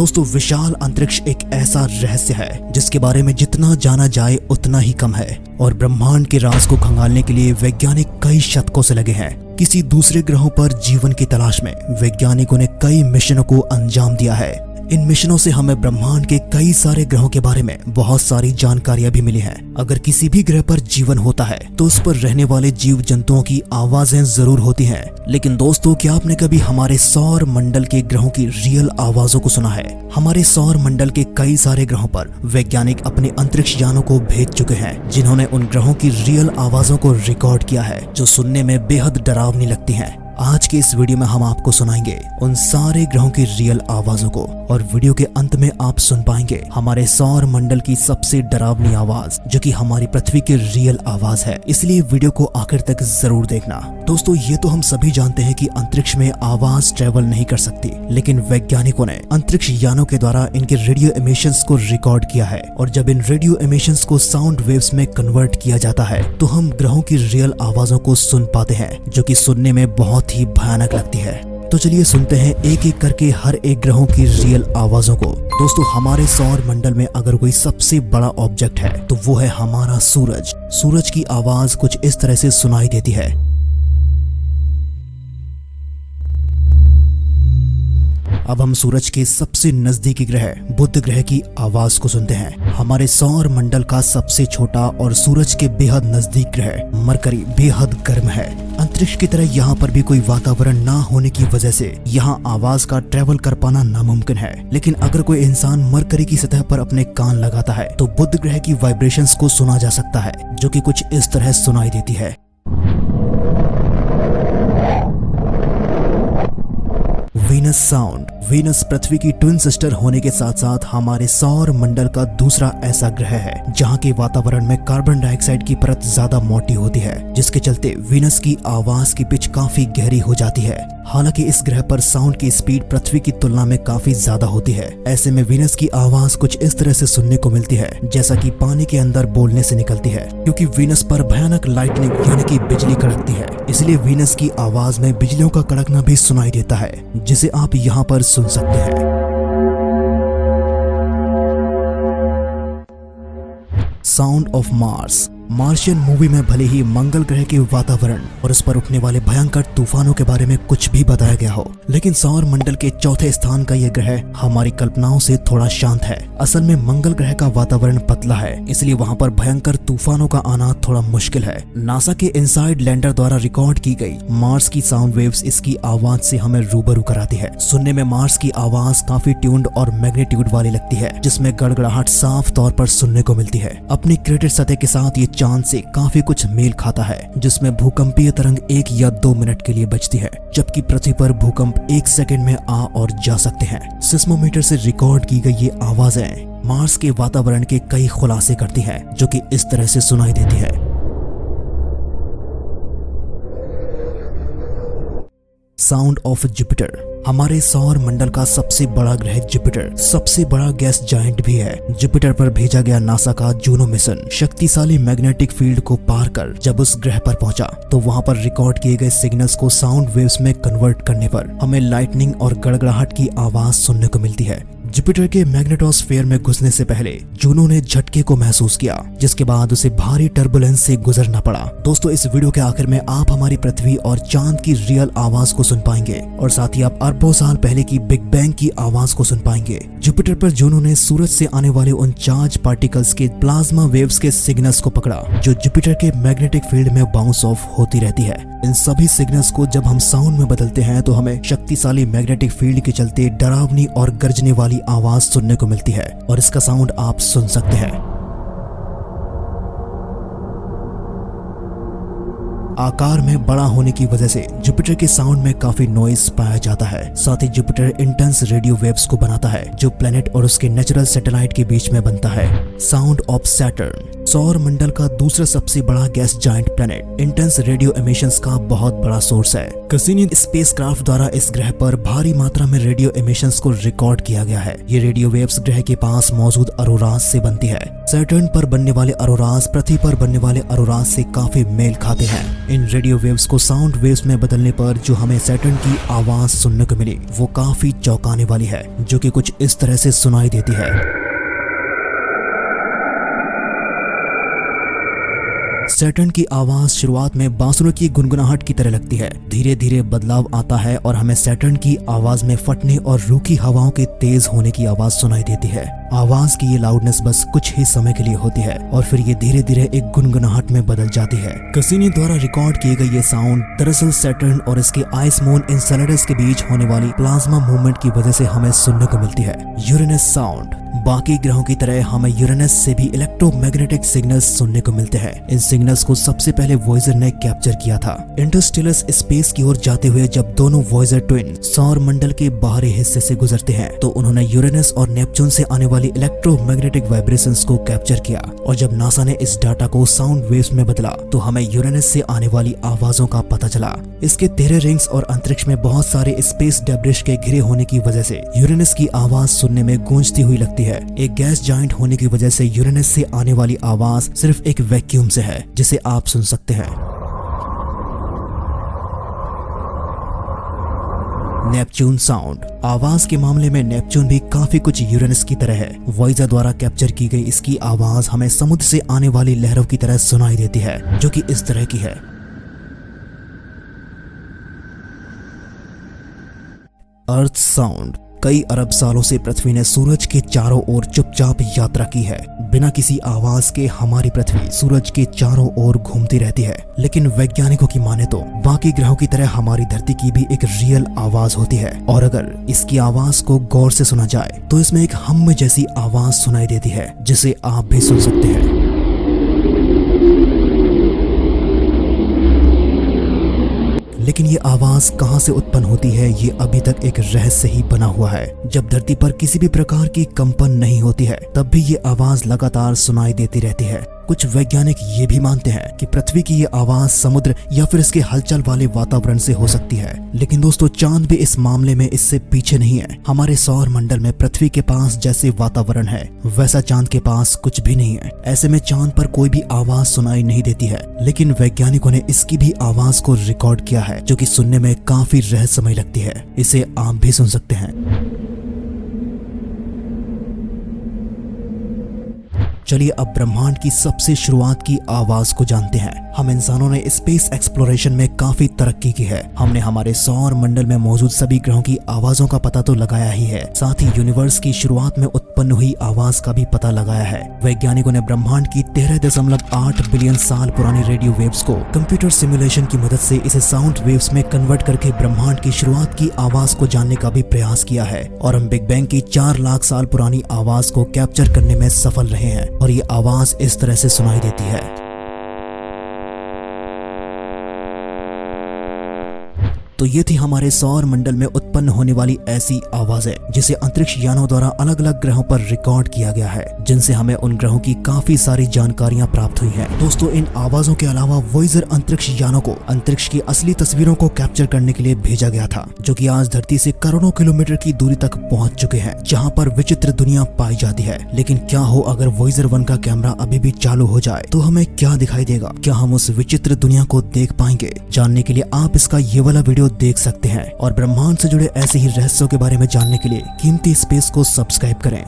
दोस्तों विशाल अंतरिक्ष एक ऐसा रहस्य है जिसके बारे में जितना जाना जाए उतना ही कम है और ब्रह्मांड के राज को खंगालने के लिए वैज्ञानिक कई शतकों से लगे हैं। किसी दूसरे ग्रहों पर जीवन की तलाश में वैज्ञानिकों ने कई मिशनों को अंजाम दिया है। इन मिशनों से हमें ब्रह्मांड के कई सारे ग्रहों के बारे में बहुत सारी जानकारियां भी मिली हैं। अगर किसी भी ग्रह पर जीवन होता है तो उस पर रहने वाले जीव जंतुओं की आवाजें जरूर होती हैं। लेकिन दोस्तों, क्या आपने कभी हमारे सौर मंडल के ग्रहों की रियल आवाजों को सुना है? हमारे सौर मंडल के कई सारे ग्रहों पर वैज्ञानिक अपने अंतरिक्ष यानों को भेज चुके हैं, जिन्होंने उन ग्रहों की रियल आवाजों को रिकॉर्ड किया है, जो सुनने में बेहद डरावनी लगती हैं। आज के इस वीडियो में हम आपको सुनाएंगे उन सारे ग्रहों की रियल आवाजों को, और वीडियो के अंत में आप सुन पाएंगे हमारे सौर मंडल की सबसे डरावनी आवाज, जो कि हमारी पृथ्वी की रियल आवाज है। इसलिए वीडियो को आखिर तक जरूर देखना। दोस्तों, ये तो हम सभी जानते हैं कि अंतरिक्ष में आवाज ट्रेवल नहीं कर सकती, लेकिन वैज्ञानिकों ने अंतरिक्ष यानों के द्वारा इनके रेडियो एमिशंस को रिकॉर्ड किया है, और जब इन रेडियो एमिशंस को साउंड वेव्स में कन्वर्ट किया जाता है तो हम ग्रहों की रियल आवाजों को सुन पाते हैं, जो कि सुनने में बहुत ही भयानक लगती है। तो चलिए सुनते हैं एक एक करके हर एक ग्रहों की रियल आवाजों को। दोस्तों, हमारे सौर मंडल में अगर कोई सबसे बड़ा ऑब्जेक्ट है तो वो है हमारा सूरज। सूरज की आवाज कुछ इस तरह से सुनाई देती है। अब हम सूरज के सबसे नजदीकी ग्रह बुध ग्रह की आवाज को सुनते हैं। हमारे सौर मंडल का सबसे छोटा और सूरज के बेहद नजदीक ग्रह मरकरी बेहद गर्म है। अंतरिक्ष की तरह यहाँ पर भी कोई वातावरण ना होने की वजह से यहाँ आवाज का ट्रेवल कर पाना नामुमकिन है। लेकिन अगर कोई इंसान मरकरी की सतह पर अपने कान लगाता है तो बुध ग्रह की वाइब्रेशंस को सुना जा सकता है, जो कि कुछ इस तरह सुनाई देती है। Venus sound. वीनस पृथ्वी की ट्विन सिस्टर होने के साथ साथ हमारे सौर मंडल का दूसरा ऐसा ग्रह है जहां के वातावरण में कार्बन डाइऑक्साइड की परत ज्यादा मोटी होती है, जिसके चलते वीनस की आवाज की पिच काफी गहरी हो जाती है। हालांकि इस ग्रह पर साउंड की स्पीड पृथ्वी की तुलना में काफी ज्यादा होती है। ऐसे में वीनस की आवाज कुछ इस तरह से सुनने को मिलती है जैसा कि पानी के अंदर बोलने से निकलती है, क्योंकि वीनस पर भयानक लाइटनिंग यानी कि बिजली कड़कती है। इसलिए वीनस की आवाज में बिजलियों का कड़कना भी सुनाई देता है, जिसे आप यहाँ पर सुन सकते हैं। Sound of Mars. Martian movie में भले ही मंगल ग्रह के वातावरण और उस पर उठने वाले भयंकर तूफानों के बारे में कुछ भी बताया गया हो, लेकिन सौर मंडल के चौथे स्थान का यह ग्रह हमारी कल्पनाओं से थोड़ा शांत है। असल में मंगल ग्रह का वातावरण पतला है, इसलिए वहां पर भयंकर तूफानों का आना थोड़ा मुश्किल है। नासा के इनसाइड लैंडर द्वारा रिकॉर्ड की गई मार्स की साउंड वेव्स इसकी आवाज से हमें रूबरू कराती है। सुनने में मार्स की आवाज काफी ट्यून्ड और मैग्नीट्यूड वाली लगती है, जिसमें गड़गड़ाहट साफ तौर पर सुनने को मिलती है। अपनी क्रेटेड सतह के साथ ये चांद से काफी कुछ मेल खाता है, जिसमें भूकंपीय तरंग 1 या 2 मिनट के लिए बचती है, जबकि पृथ्वी पर भूकंप 1 सेकंड में आ और जा सकते हैं। सिस्मोमीटर से रिकॉर्ड की गई ये आवाजें मार्स के वातावरण के कई खुलासे करती हैं, जो कि इस तरह से सुनाई देती है। Sound of Jupiter. हमारे सौर मंडल का सबसे बड़ा ग्रह जुपिटर सबसे बड़ा गैस जायंट भी है। जुपिटर पर भेजा गया नासा का जूनो मिशन शक्तिशाली मैग्नेटिक फील्ड को पार कर जब उस ग्रह पर पहुंचा तो वहां पर रिकॉर्ड किए गए सिग्नल्स को साउंड वेव्स में कन्वर्ट करने पर हमें लाइटनिंग और गड़गड़ाहट की आवाज सुनने को मिलती है। जुपिटर के मैग्नेटोस्फीयर में घुसने से पहले जूनो ने झटके को महसूस किया, जिसके बाद उसे भारी टर्बुलेंस से गुजरना पड़ा। दोस्तों, इस वीडियो के आखिर में आप हमारी पृथ्वी और चांद की रियल आवाज को सुन पाएंगे, और साथ ही आप अरबों साल पहले की बिग बैंग की आवाज को सुन पाएंगे। जुपिटर पर जूनो ने सूरज से आने वाले उन चार्ज पार्टिकल्स के प्लाज्मा वेव्स के सिग्नल्स को पकड़ा, जो जुपिटर के मैग्नेटिक फील्ड में बाउंस ऑफ होती रहती है। इन सभी सिग्नल्स को जब हम साउंड में बदलते हैं तो हमें शक्तिशाली मैग्नेटिक फील्ड के चलते डरावनी और गर्जने वाली आवाज सुनने को मिलती है, और इसका साउंड आप सुन सकते हैं। आकार में बड़ा होने की वजह से जुपिटर के साउंड में काफी नॉइज पाया जाता है। साथ ही जुपिटर इंटेंस रेडियो वेव्स को बनाता है, जो प्लेनेट और उसके नेचुरल सैटेलाइट के बीच में बनता है। Sound of Saturn. सौर मंडल का दूसरा सबसे बड़ा gas giant planet intense radio emissions का बहुत बड़ा सोर्स है। कैसिनी स्पेसक्राफ्ट द्वारा इस ग्रह पर भारी मात्रा में रेडियो एमिशंस को रिकॉर्ड किया गया है। ये रेडियो वेव्स ग्रह के पास मौजूद अरोरास से बनती है। सैटर्न पर बनने वाले अरोरास पृथ्वी पर बनने वाले अरोरास से काफी मेल खाते हैं। इन रेडियो वेव्स को साउंड वेव्स में बदलने पर जो हमें सैटर्न की आवाज सुनने को मिली वो काफी चौंकाने वाली है, जो कि कुछ इस तरह से सुनाई देती है। सैटर्न की आवाज शुरुआत में बांसुरी की गुनगुनाहट की तरह लगती है। धीरे धीरे बदलाव आता है और हमें सैटर्न की आवाज में फटने और रूखी हवाओं के तेज होने की आवाज सुनाई देती है। आवाज की ये लाउडनेस बस कुछ ही समय के लिए होती है और फिर ये धीरे धीरे एक गुनगुनाहट में बदल जाती है। कैसिनी द्वारा रिकॉर्ड किए गए ये साउंड दरअसल सैटर्न और इसके आइस मून एनसेलेडस के बीच होने वाली प्लाज्मा मूवमेंट की वजह से हमें सुनने को मिलती है। यूरेनस साउंड बाकी ग्रहों की तरह हमें यूरेनस से भी इलेक्ट्रोमैग्नेटिक सिग्नल्स सुनने को मिलते हैं। इन सिग्नल्स को सबसे पहले वॉयेजर ने कैप्चर किया था। इंटरस्टेलर स्पेस की ओर जाते हुए जब दोनों वॉयेजर ट्विन सौर मंडल के बाहरी हिस्से से गुजरते हैं तो उन्होंने यूरेनस और नेपच्यून से आने वाली इलेक्ट्रोमैग्नेटिक वाइब्रेशंस को कैप्चर किया और जब नासा ने इस डाटा को साउंड वेव्स में बदला तो हमें यूरेनस से आने वाली आवाजों का पता चला। इसके 13 रिंग्स और अंतरिक्ष में बहुत सारे स्पेस डेब्रिस के घिरे होने की वजह से यूरेनस की आवाज सुनने में गूंजती हुई लगती है। एक गैस जायंट होने की वजह से यूरेनस से आने वाली आवाज सिर्फ एक वैक्यूम से है जिसे आप सुन सकते हैं। नेपच्यून साउंड आवाज के मामले में नेपच्यून भी काफी कुछ यूरेनस की तरह है। वॉयेजर द्वारा कैप्चर की गई इसकी आवाज हमें समुद्र से आने वाली लहरों की तरह सुनाई देती है, जो कि इस तरह की है। अर्थ साउंड कई अरब सालों से पृथ्वी ने सूरज के चारों ओर चुपचाप यात्रा की है। बिना किसी आवाज के हमारी पृथ्वी सूरज के चारों ओर घूमती रहती है, लेकिन वैज्ञानिकों की माने तो बाकी ग्रहों की तरह हमारी धरती की भी एक रियल आवाज होती है और अगर इसकी आवाज को गौर से सुना जाए तो इसमें एक हम जैसी आवाज सुनाई देती है जिसे आप भी सुन सकते हैं। लेकिन ये आवाज कहां से उत्पन्न होती है ये अभी तक एक रहस्य ही बना हुआ है। जब धरती पर किसी भी प्रकार की कंपन नहीं होती है तब भी ये आवाज लगातार सुनाई देती रहती है। कुछ वैज्ञानिक ये भी मानते हैं कि पृथ्वी की ये आवाज समुद्र या फिर इसके हलचल वाले वातावरण से हो सकती है। लेकिन दोस्तों चांद भी इस मामले में इससे पीछे नहीं है। हमारे सौर मंडल में पृथ्वी के पास जैसे वातावरण है वैसा चांद के पास कुछ भी नहीं है। ऐसे में चांद पर कोई भी आवाज सुनाई नहीं देती है, लेकिन वैज्ञानिकों ने इसकी भी आवाज को रिकॉर्ड किया है जो कि सुनने में काफी रहस्यमय लगती है। इसे आप भी सुन सकते हैं। चलिए अब ब्रह्मांड की सबसे शुरुआत की आवाज को जानते हैं। हम इंसानों ने स्पेस एक्सप्लोरेशन में काफी तरक्की की है। हमने हमारे सौर मंडल में मौजूद सभी ग्रहों की आवाजों का पता तो लगाया ही है, साथ ही यूनिवर्स की शुरुआत में उत्पन्न हुई आवाज का भी पता लगाया है। वैज्ञानिकों ने ब्रह्मांड की 13.8 बिलियन साल पुरानी रेडियो वेव्स को कंप्यूटर सिमुलेशन की मदद से इसे साउंड वेव्स में कन्वर्ट करके ब्रह्मांड की शुरुआत की आवाज को जानने का भी प्रयास किया है और हम बिग बैंग की 4 लाख साल पुरानी आवाज को कैप्चर करने में सफल रहे हैं और ये आवाज इस तरह से सुनाई देती है। तो ये थी हमारे सौर मंडल में उत्पन्न होने वाली ऐसी आवाजें जिसे अंतरिक्ष यानों द्वारा अलग अलग ग्रहों पर रिकॉर्ड किया गया है, जिनसे हमें उन ग्रहों की काफी सारी जानकारियां प्राप्त हुई हैं। दोस्तों इन आवाजों के अलावा वॉयेजर अंतरिक्ष यानों को अंतरिक्ष की असली तस्वीरों को कैप्चर करने के लिए भेजा गया था, जो कि आज धरती से करोड़ों किलोमीटर की दूरी तक पहुंच चुके हैं, जहां पर विचित्र दुनिया पाई जाती है। लेकिन क्या हो अगर वॉयेजर 1 का कैमरा अभी भी चालू हो जाए तो हमें क्या दिखाई देगा? क्या हम उस विचित्र दुनिया को देख पाएंगे? जानने के लिए आप इसका ये वाला वीडियो देख सकते हैं और ब्रह्मांड से जुड़े ऐसे ही रहस्यों के बारे में जानने के लिए कीमती स्पेस को सब्सक्राइब करें।